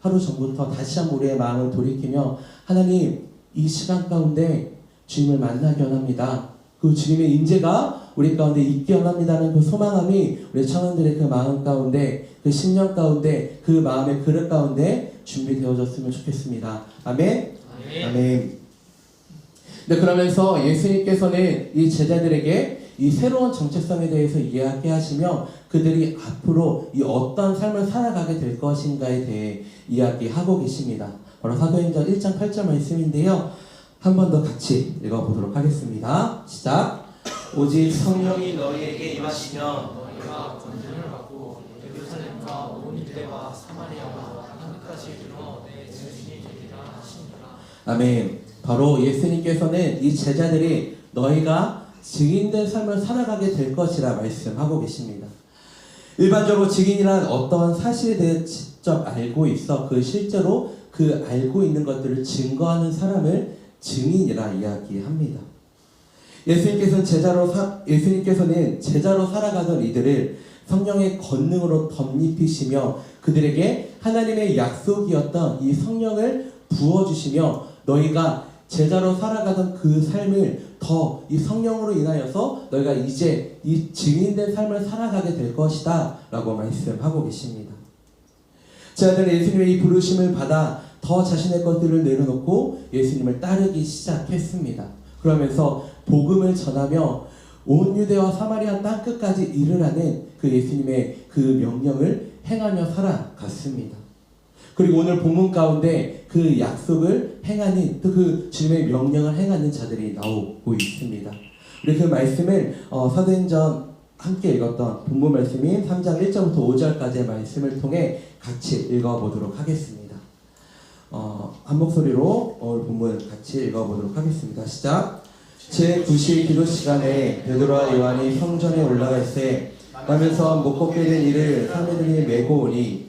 하루 전부터 다시 한번 우리의 마음을 돌이키며 하나님 이 시간 가운데 주님을 만나기 원합니다. 그 주님의 임재가 우리 가운데 있기 원합니다는 그 소망함이 우리 청년들의 그 마음 가운데 그 심령 가운데 그 마음의 그릇 가운데 준비되어졌으면 좋겠습니다. 아멘. 아멘. 네, 그러면서 예수님께서는 이 제자들에게 이 새로운 정체성에 대해서 이야기하시며 그들이 앞으로 이 어떤 삶을 살아가게 될 것인가에 대해 이야기하고 계십니다. 바로 사도행전 1장 8절 말씀인데요. 한 번 더 같이 읽어보도록 하겠습니다. 시작. 오직 성령이 너희에게 임하시면 너희가 권능을 받고 예루살렘과 온 유대와 사마리아와 땅끝까지 이르러 내 증인이 되리라 하시니라. 아멘. 바로 예수님께서는 이 제자들이 너희가 증인된 삶을 살아가게 될 것이라 말씀하고 계십니다. 일반적으로 증인이란 어떠한 사실에 대해 직접 알고 있어 그 실제로 그 알고 있는 것들을 증거하는 사람을 증인이라 이야기합니다. 예수님께서는 제자로 살아가던 이들을 성령의 권능으로 덧입히시며 그들에게 하나님의 약속이었던 이 성령을 부어주시며 너희가 제자로 살아가던 그 삶을 더 이 성령으로 인하여서 너희가 이제 이 증인된 삶을 살아가게 될 것이다 라고 말씀하고 계십니다. 제자들은 예수님의 이 부르심을 받아 더 자신의 것들을 내려놓고 예수님을 따르기 시작했습니다. 그러면서 복음을 전하며 온 유대와 사마리아 땅끝까지 이르라는 그 예수님의 그 명령을 행하며 살아갔습니다. 그리고 오늘 본문 가운데 그 약속을 행하는 또 그 주님의 명령을 행하는 자들이 나오고 있습니다. 우리 그 말씀을 사도행전 함께 읽었던 본문 말씀인 3장 1절부터 5절까지의 말씀을 통해 같이 읽어보도록 하겠습니다. 한 목소리로 오늘 본문 같이 읽어보도록 하겠습니다. 시작. 제9시 기도 시간에 베드로와 요한이 성전에 올라갈 때 가면서 못 걷게 된 이를 사람들이 메고 오니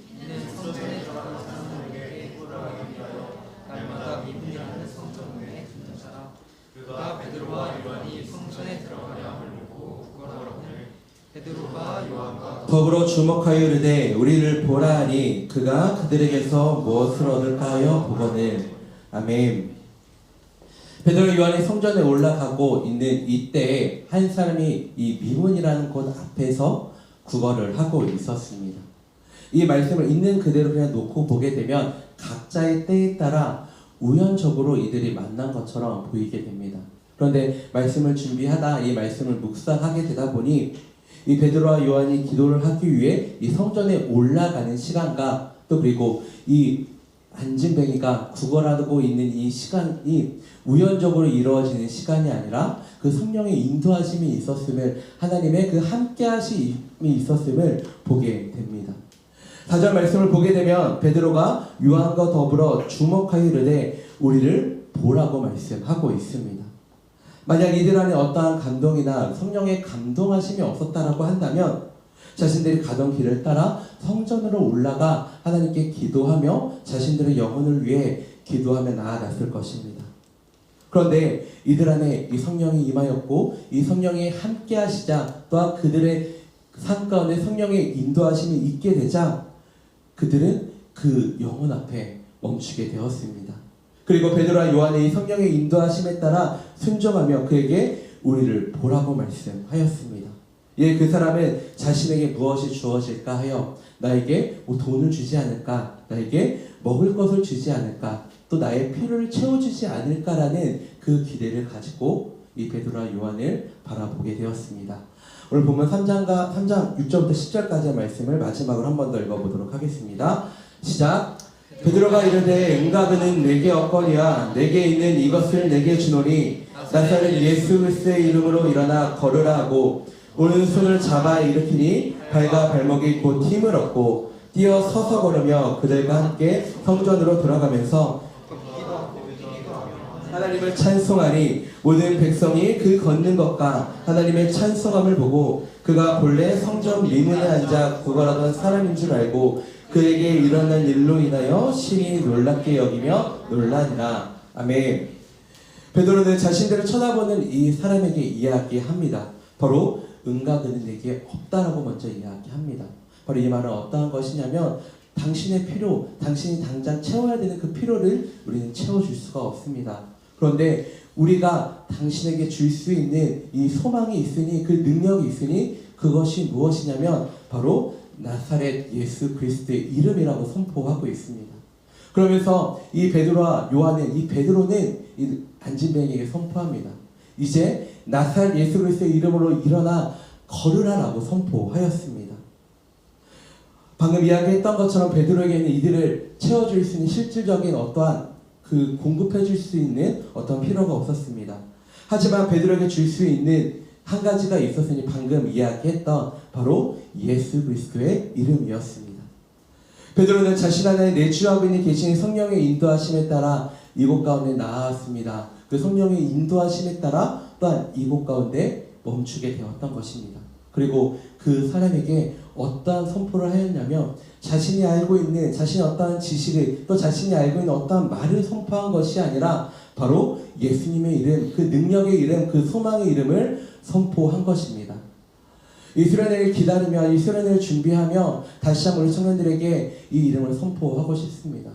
그가 베드로와 요한이 성전에 들어가려 하려고 구걸하거늘 베드로가 요한과 더불어 주목하여 이르되 우리를 보라 하니 그가 그들에게서 무엇을 얻을까 하여 보거늘. 아멘. 베드로 요한이 성전에 올라가고 있는 이때에 한 사람이 이 미문이라는 곳 앞에서 구걸을 하고 있었습니다. 이 말씀을 있는 그대로 그냥 놓고 보게 되면 각자의 때에 따라 우연적으로 이들이 만난 것처럼 보이게 됩니다. 그런데 말씀을 준비하다 이 말씀을 묵상하게 되다 보니 이 베드로와 요한이 기도를 하기 위해 이 성전에 올라가는 시간과 또 그리고 이 안진뱅이가 구걸하고 있는 이 시간이 우연적으로 이루어지는 시간이 아니라 그 성령의 인도하심이 있었음을, 하나님의 그 함께하심이 있었음을 보게 됩니다. 4절 말씀을 보게 되면 베드로가 요한과 더불어 주목하여 이르되 우리를 보라고 말씀하고 있습니다. 만약 이들 안에 어떠한 감동이나 성령의 감동하심이 없었다라고 한다면 자신들이 가던 길을 따라 성전으로 올라가 하나님께 기도하며 자신들의 영혼을 위해 기도하며 나아갔을 것입니다. 그런데 이들 안에 이 성령이 임하였고 이 성령이 함께 하시자 또한 그들의 삶 가운데 성령의 인도하심이 있게 되자 그들은 그 영혼 앞에 멈추게 되었습니다. 그리고 베드로와 요한의 이 성령의 인도하심에 따라 순종하며 그에게 우리를 보라고 말씀하였습니다. 예, 그 사람은 자신에게 무엇이 주어질까 하여 나에게 돈을 주지 않을까, 나에게 먹을 것을 주지 않을까, 또 나의 필요를 채워주지 않을까라는 그 기대를 가지고 이 베드로와 요한을 바라보게 되었습니다. 오늘 보면 3장 6절부터 10절까지의 말씀을 마지막으로 한 번 더 읽어보도록 하겠습니다. 시작. 베드로가 이르되 응가 그는 내게 없거니와 내게 있는 이것을 내게 주노니 나사렛 예수 그리스도의 이름으로 일어나 걸으라 하고 오른손을 잡아 일으키니 발과 발목이 곧 힘을 얻고 뛰어 서서 걸으며 그들과 함께 성전으로 돌아가면서 하나님을 찬송하니 모든 백성이 그 걷는 것과 하나님의 찬송함을 보고 그가 본래 성전 미문에 앉아 구걸하던 사람인 줄 알고 그에게 일어난 일로 인하여 심히 놀랍게 여기며 놀라니라. 아멘. 베드로는 자신들을 쳐다보는 이 사람에게 이야기합니다. 바로 응가 그는 내게 없다라고 먼저 이야기합니다. 바로 이 말은 어떠한 것이냐면 당신의 필요, 당신이 당장 채워야 되는 그 필요를 우리는 채워줄 수가 없습니다. 그런데 우리가 당신에게 줄 수 있는 이 소망이 있으니 그 능력이 있으니 그것이 무엇이냐면 바로 나사렛 예수 그리스도의 이름이라고 선포하고 있습니다. 그러면서 이 베드로와 요한은 이 베드로는 이 안진뱅이에게 선포합니다. 이제 나사렛 예수 그리스도의 이름으로 일어나 걸으라라고 선포하였습니다. 방금 이야기했던 것처럼 베드로에게는 이들을 채워줄 수 있는 실질적인 어떠한 그 공급해 줄 수 있는 어떤 필요가 없었습니다. 하지만 베드로에게 줄 수 있는 한 가지가 있었으니 방금 이야기했던 바로 예수 그리스도의 이름이었습니다. 베드로는 자신 안에 내주하고 있는 계신 성령의 인도하심에 따라 이곳 가운데 나아왔습니다. 그 성령의 인도하심에 따라 또한 이곳 가운데 멈추게 되었던 것입니다. 그리고 그 사람에게 어떠한 선포를 하였냐면 자신이 알고 있는 자신의 어떠한 지식을 또 자신이 알고 있는 어떠한 말을 선포한 것이 아니라 바로 예수님의 이름, 그 능력의 이름, 그 소망의 이름을 선포한 것입니다. 이스라엘을 기다리며 이스라엘을 준비하며 다시 한번 우리 청년들에게 이 이름을 선포하고 싶습니다.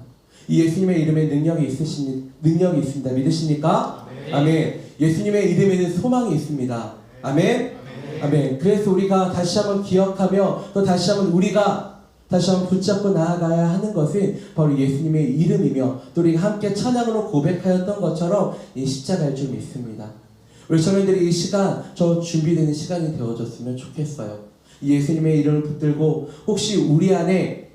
이 예수님의 이름에 능력이 있습니다. 믿으십니까? 아멘. 예수님의 이름에는 소망이 있습니다. 아멘. 아멘. 그래서 우리가 다시 한번 기억하며 또 다시 한번 우리가 다시 한번 붙잡고 나아가야 하는 것은 바로 예수님의 이름이며 또 우리가 함께 찬양으로 고백하였던 것처럼 이 십자가일 줄 믿습니다. 우리 청년들이 이 시간 저 준비되는 시간이 되어졌으면 좋겠어요. 예수님의 이름을 붙들고 혹시 우리 안에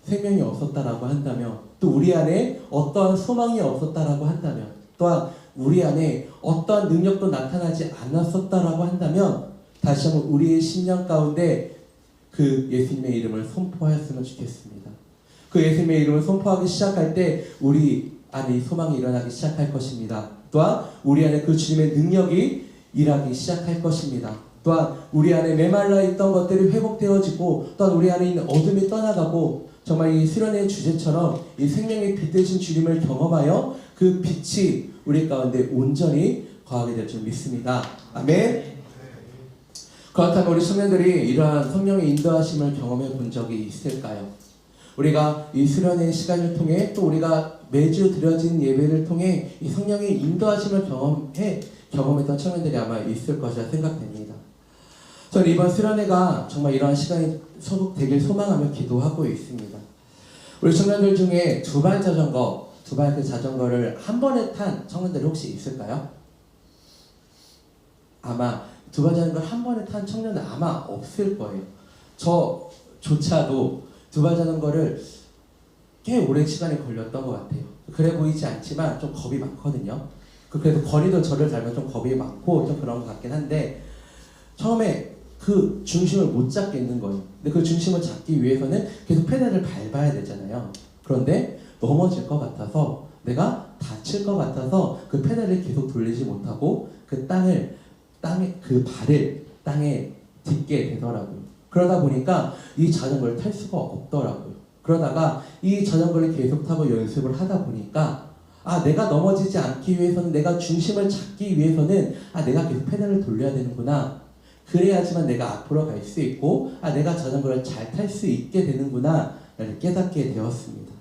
생명이 없었다라고 한다면 또 우리 안에 어떠한 소망이 없었다라고 한다면 또한 우리 안에 어떠한 능력도 나타나지 않았었다라고 한다면 다시 한번 우리의 심령 가운데 그 예수님의 이름을 선포하였으면 좋겠습니다. 그 예수님의 이름을 선포하기 시작할 때 우리 안에 소망이 일어나기 시작할 것입니다. 또한 우리 안에 그 주님의 능력이 일하기 시작할 것입니다. 또한 우리 안에 메말라 있던 것들이 회복되어지고 또한 우리 안에 있는 어둠이 떠나가고 정말 이 수련의 주제처럼 이 생명의 빛 되신 주님을 경험하여 그 빛이 우리 가운데 온전히 거하게 될 줄 믿습니다. 아멘. 그렇다면 우리 청년들이 이러한 성령의 인도하심을 경험해 본 적이 있을까요? 우리가 이 수련의 시간을 통해 또 우리가 매주 드려진 예배를 통해 이 성령의 인도하심을 경험했던 청년들이 아마 있을 것이라 생각됩니다. 저는 이번 수련회가 정말 이러한 시간이 되길 소망하며 기도하고 있습니다. 우리 청년들 중에 두발 그 자전거를 한 번에 탄 청년들이 혹시 있을까요? 아마 두발 자전거를 한 번에 탄 청년은 아마 없을 거예요. 저조차도 두발 자전거를 꽤 오랜 시간이 걸렸던 것 같아요. 그래 보이지 않지만 좀 겁이 많거든요. 그래도 건이도 저를 닮아서 좀 겁이 많고 좀 그런 것 같긴 한데 처음에 그 중심을 못 잡겠는 거예요. 근데 그 중심을 잡기 위해서는 계속 페달을 밟아야 되잖아요. 그런데 넘어질 것 같아서 내가 다칠 것 같아서 그 페달을 계속 돌리지 못하고 그 발을 땅에 딛게 되더라고요. 그러다 보니까 이 자전거를 탈 수가 없더라고요. 그러다가 이 자전거를 계속 타고 연습을 하다 보니까 내가 넘어지지 않기 위해서는 내가 중심을 잡기 위해서는 내가 계속 페달을 돌려야 되는구나. 그래야지만 내가 앞으로 갈 수 있고 내가 자전거를 잘 탈 수 있게 되는구나 라는 깨닫게 되었습니다.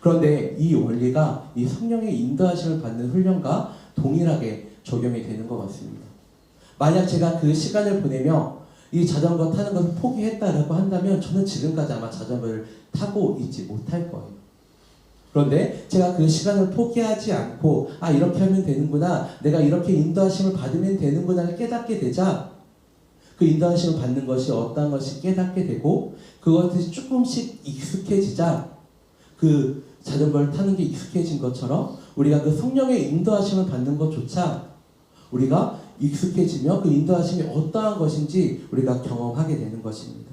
그런데 이 원리가 이 성령의 인도하심을 받는 훈련과 동일하게 적용이 되는 것 같습니다. 만약 제가 그 시간을 보내며 이 자전거 타는 것을 포기했다라고 한다면 저는 지금까지 아마 자전거를 타고 있지 못할 거예요. 그런데 제가 그 시간을 포기하지 않고 이렇게 하면 되는구나, 내가 이렇게 인도하심을 받으면 되는구나를 깨닫게 되자 그 인도하심을 받는 것이 어떤 것이 깨닫게 되고 그것이 조금씩 익숙해지자 그 자전거를 타는 게 익숙해진 것처럼 우리가 그 성령의 인도하심을 받는 것조차 우리가 익숙해지며 그 인도하심이 어떠한 것인지 우리가 경험하게 되는 것입니다.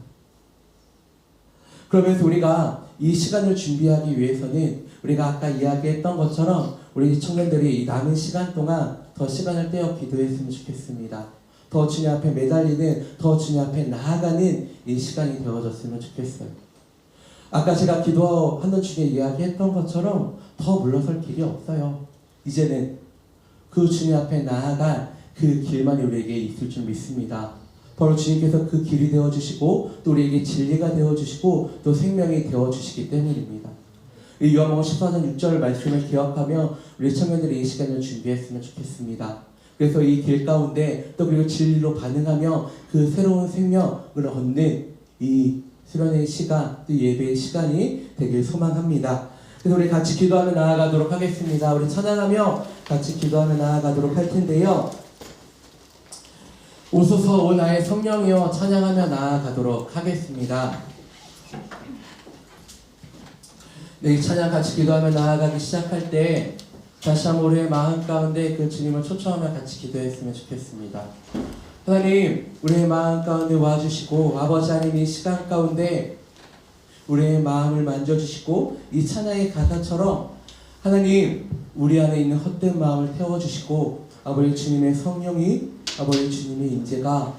그러면서 우리가 이 시간을 준비하기 위해서는 우리가 아까 이야기했던 것처럼 우리 청년들이 이 남은 시간 동안 더 시간을 떼어 기도했으면 좋겠습니다. 더 주님 앞에 매달리는, 더 주님 앞에 나아가는 이 시간이 되어졌으면 좋겠어요. 아까 제가 기도하는 중에 이야기했던 것처럼 더 물러설 길이 없어요. 이제는 그 주님 앞에 나아갈 그 길만이 우리에게 있을 줄 믿습니다. 바로 주님께서 그 길이 되어주시고 또 우리에게 진리가 되어주시고 또 생명이 되어주시기 때문입니다. 이 요한복음 14장 6절 말씀을 기억하며 우리 청년들이 이 시간을 준비했으면 좋겠습니다. 그래서 이 길 가운데 또 그리고 진리로 반응하며 그 새로운 생명을 얻는 이 수련의 시간, 또 예배의 시간이 되길 소망합니다. 그래서 우리 같이 기도하며 나아가도록 하겠습니다. 우리 찬양하며 같이 기도하며 나아가도록 할 텐데요. 오소서 오 나의 성령이여 찬양하며 나아가도록 하겠습니다. 네, 이 찬양 같이 기도하며 나아가기 시작할 때 다시 한번 우리의 마음 가운데 그 주님을 초청하며 같이 기도했으면 좋겠습니다. 하나님, 우리의 마음 가운데 와주시고 아버지 하나님 이 시간 가운데 우리의 마음을 만져주시고 이 찬양의 가사처럼 하나님 우리 안에 있는 헛된 마음을 태워주시고 아버지 주님의 성령이 아버지 주님의 인재가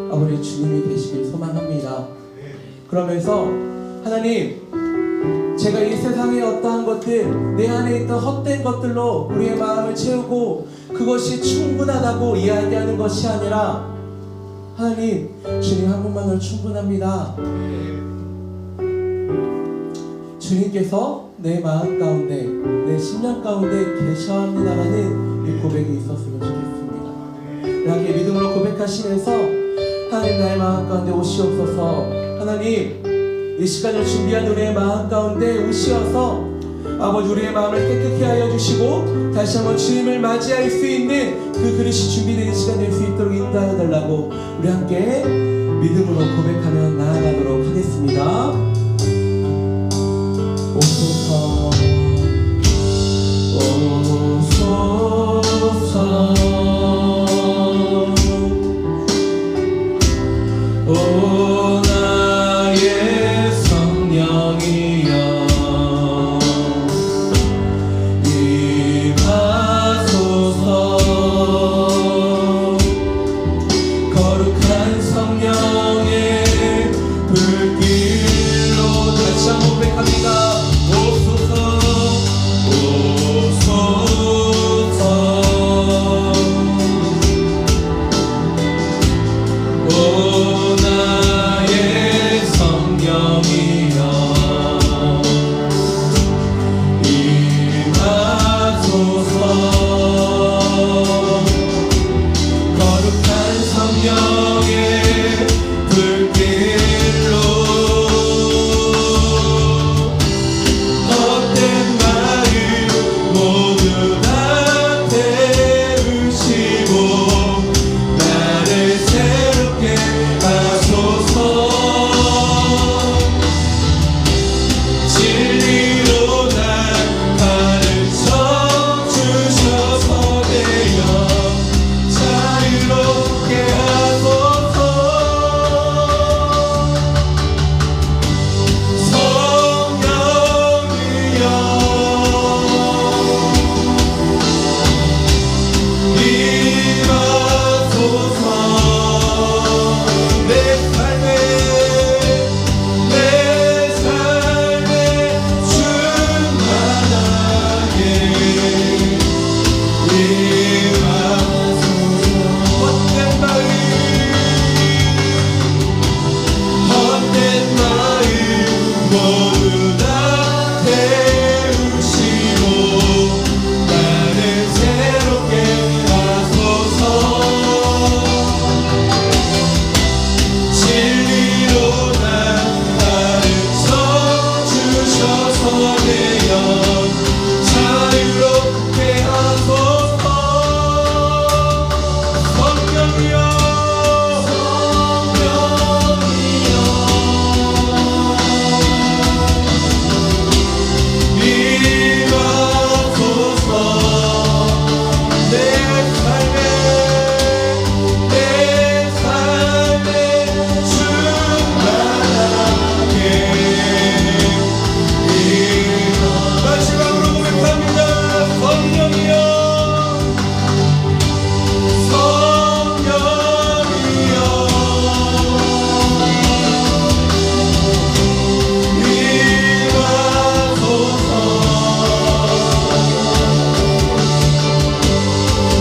아버지 주님이 계시길 소망합니다. 그러면서 하나님 제가 이 세상의 어떠한 것들 내 안에 있던 헛된 것들로 우리의 마음을 채우고 그것이 충분하다고 이야기하는 것이 아니라 하나님 주님 한 분만으로 충분합니다. 주님께서 내 마음 가운데 내 심령 가운데 계셔합니다라는 이 고백이 있었으면 좋겠습니다. 함께 믿음으로 고백하시면서 하나님 나의 마음 가운데 오시옵소서. 하나님 이 시간을 준비한 우리의 마음 가운데 오시어서 아버지 우리의 마음을 깨끗게 하여 주시고 다시 한번 주님을 맞이할 수 있는 그 그릇이 준비되는 시간 될 수 있도록 인도하여 달라고 우리 함께 믿음으로 고백하며 나아가도록 하겠습니다. 오소서 오소서 오 나의 성령이여 임하소서 거룩한 성령의 불길로 다시 한번 고백합니다. 오소서 오 나의 성령이여 임하소서 거룩한 성령의 불길로 헛된 마음 모두 다 태우시고 나를 새롭게 하소서 진리로 날 가르쳐 주셔서 되어 자유롭게 하소서 성령이여 임하소서 내 삶에 충만하게 임하소서 헛된 마음 모두 다 태우시고 나를 새롭게 하소서 진리로 날 가르쳐 주셔서 되어 자유롭게 하소서 성령이여 임하소서 내 삶에 충만하게 마지막으로 고백합니다. 성령이여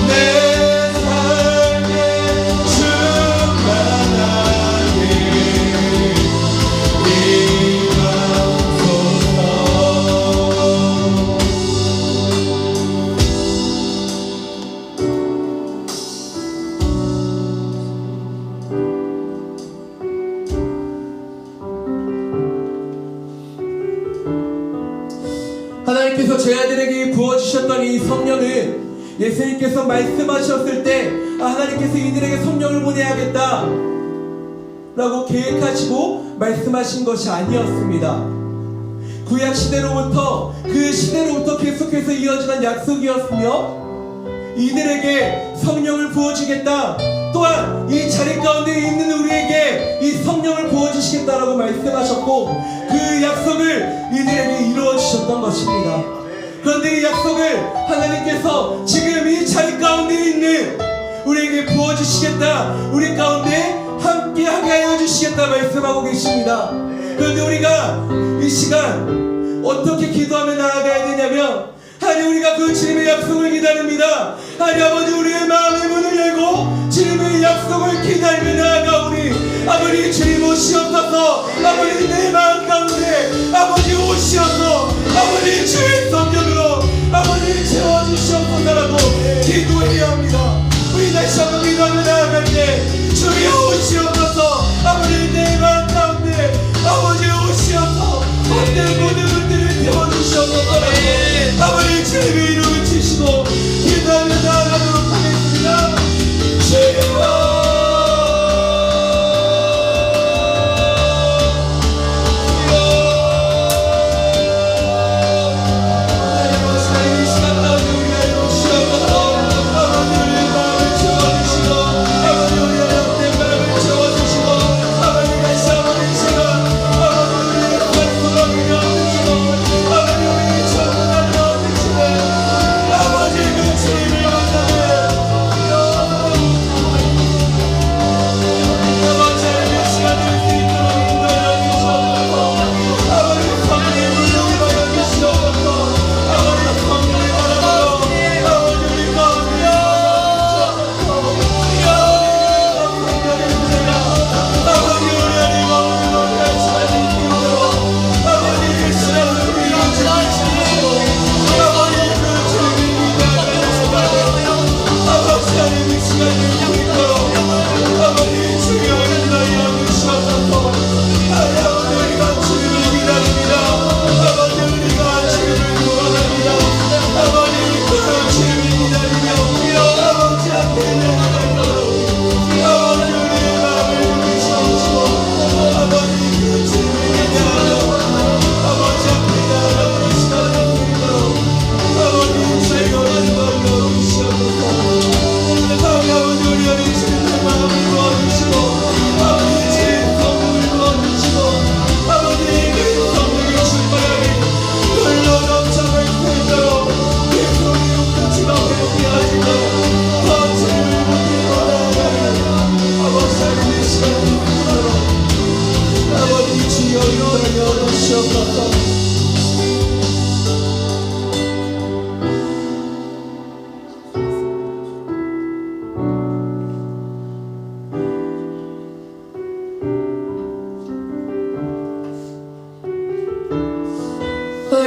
내 삶에 충만하게 임하소서 하나님께서 제 아들에게 부어주셨던 이 성령은 예수님께서 말씀하셨을 때 하나님께서 이들에게 성령을 보내야겠다 라고 계획하시고 말씀하신 것이 아니었습니다. 구약 시대로부터 그 시대로부터 계속해서 이어지는 약속이었으며 이들에게 성령을 부어주겠다, 또한 이 자리 가운데 있는 우리에게 이 성령을 부어주시겠다라고 말씀하셨고 그 약속을 이들에게 이루어주셨던 것입니다. 그런데 이 약속을 하나님께서 지금 이 자리 가운데 있는 우리에게 부어주시겠다, 우리 가운데 함께하게 하여 주시겠다 말씀하고 계십니다. 그런데 우리가 이 시간 어떻게 기도하며 나아가야 되냐면, 하나님 우리가 그 주님의 약속을 기다립니다. 하나님 아버지 우리의 마음의 문을 열고 주님의 약속을 기다리며 나아가오니 아버지 주님 오시옵소서. 아버지 내 마음 가운데 아버지 오시옵소서.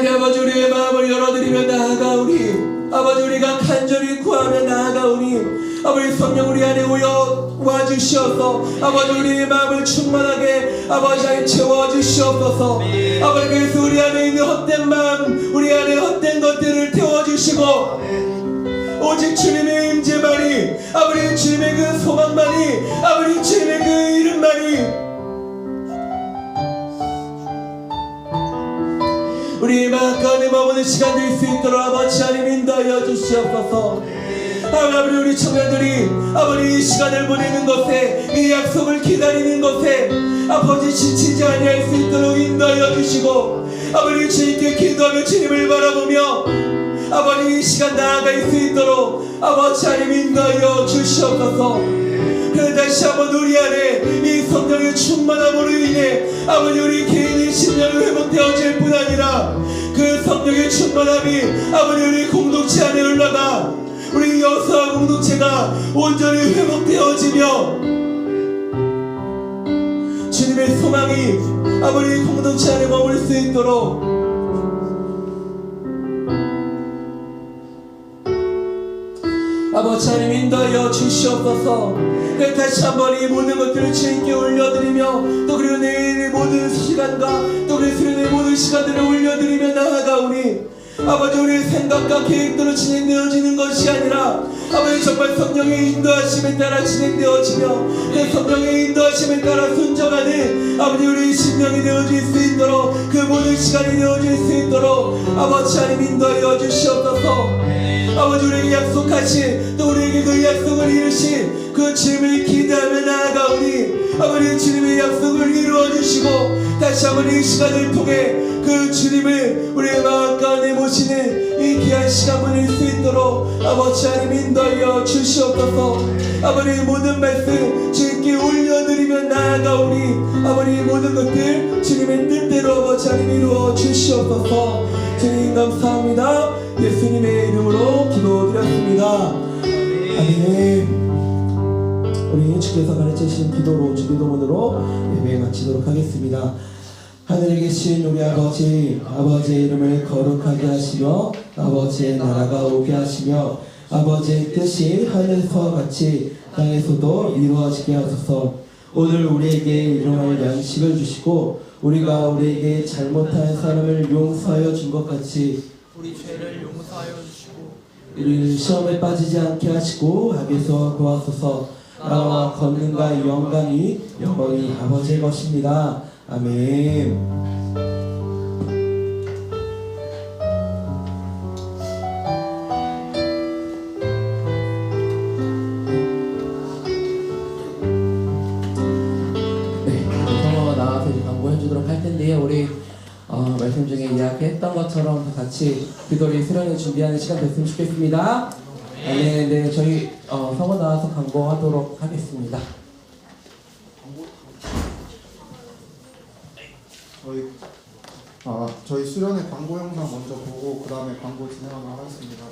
하나님 아버지 우리의 마음을 열어드리며 나아가오니 아버지 우리가 간절히 구하며 나아가오니 아버지 성령 우리 안에 오여 와주시옵소서. 아버지 우리의 마음을 충만하게 아버지 안에 채워주시옵소서. 아버지 그래서 우리 안에 있는 헛된 마음 우리 안에 헛된 것들을 태워주시고 오직 주님의 임재만이 아버지 주님의 그 소망만이 아버지 주님의 그 이름만이 우리 마음 가운데 머무는 시간 될 수 있도록 아버지 하나님 인도하여 주시옵소서. 아버지 우리 청년들이 아버지 이 시간을 보내는 것에 이 약속을 기다리는 것에 아버지 지치지 아니할 수 있도록 인도하여 주시고 아버지 주님께 기도하며 주님을 바라보며 아버지 이 시간 나아갈 수 있도록 아버지 하나님 인도하여 주시옵소서. 그래 다시 한번 우리 안에 이 성령의 충만함으로 인해 아버지 우리 개인의 심령이 회복되어질 뿐 아니라 그 성령의 충만함이 아버지 우리 공동체 안에 올라가 우리 여수와 공동체가 온전히 회복되어지며 주님의 소망이 아버지 공동체 안에 머물 수 있도록 아버지 하나님 인도하여 주시옵소서. 그래 다시 한번 이 모든 것들을 주님께 올려드리며 또 그리고 내일의 모든 시간과 또 그리고 내 모든 시간들을 올려드리며 나아가오니 아버지 우리의 생각과 계획대로 진행되어지는 것이 아니라 아버지 정말 성령의 인도하심에 따라 진행되어지며 그 성령의 인도하심에 따라 순종하는 아버지 우리의 심령이 되어질 수 있도록 그 모든 시간이 되어질 수 있도록 아버지 하나님 인도하여 주시옵소서. 아버지 우리에게 약속하신 또 우리에게 그 약속을 이루신 그 주님을 기대하며 나아가오니 아버지 주님의 약속을 이루어주시고 다시 한번 이 시간을 통해 그 주님을 우리의 마음 가운데 모시는 이 귀한 시간 보낼 수 있도록 아버지 하나님 인도하여 주시옵소서. 아버지 모든 말씀 주님께 올려드리며 나아가오니 아버지 모든 것들 주님의 뜻대로 아버지 하나님 이루어 주시옵소서. 주님 감사합니다. 예수님의 이름으로 기도드렸습니다. 아멘. 우리 주께서 가르치신 기도로 주기도문으로 예배 마치도록 하겠습니다. 하늘에 계신 우리 아버지, 아버지의 이름을 거룩하게 하시며 아버지의 나라가 오게 하시며 아버지의 뜻이 하늘에서 같이 땅에서도 이루어지게 하소서. 오늘 우리에게 일용할 양식을 주시고 우리가 우리에게 잘못한 사람을 용서하여 준 것 같이 우리 죄를 용서하여 주시고 우리를 시험에 빠지지 않게 하시고 악에서 구하소서. 나라와 권능과 영광이 영원히 아버지의 것입니다. 아멘. 성모가 나와서 이제 광고해주도록 할 텐데요. 우리 말씀 중에 이야기했던 것처럼 다 같이 기도를 수련을 준비하는 시간 됐으면 좋겠습니다. 네, 저희 성모 나와서 광고하도록 하겠습니다. 저희 수련회 광고 영상 먼저 보고 그 다음에 광고 진행하도록 하겠습니다.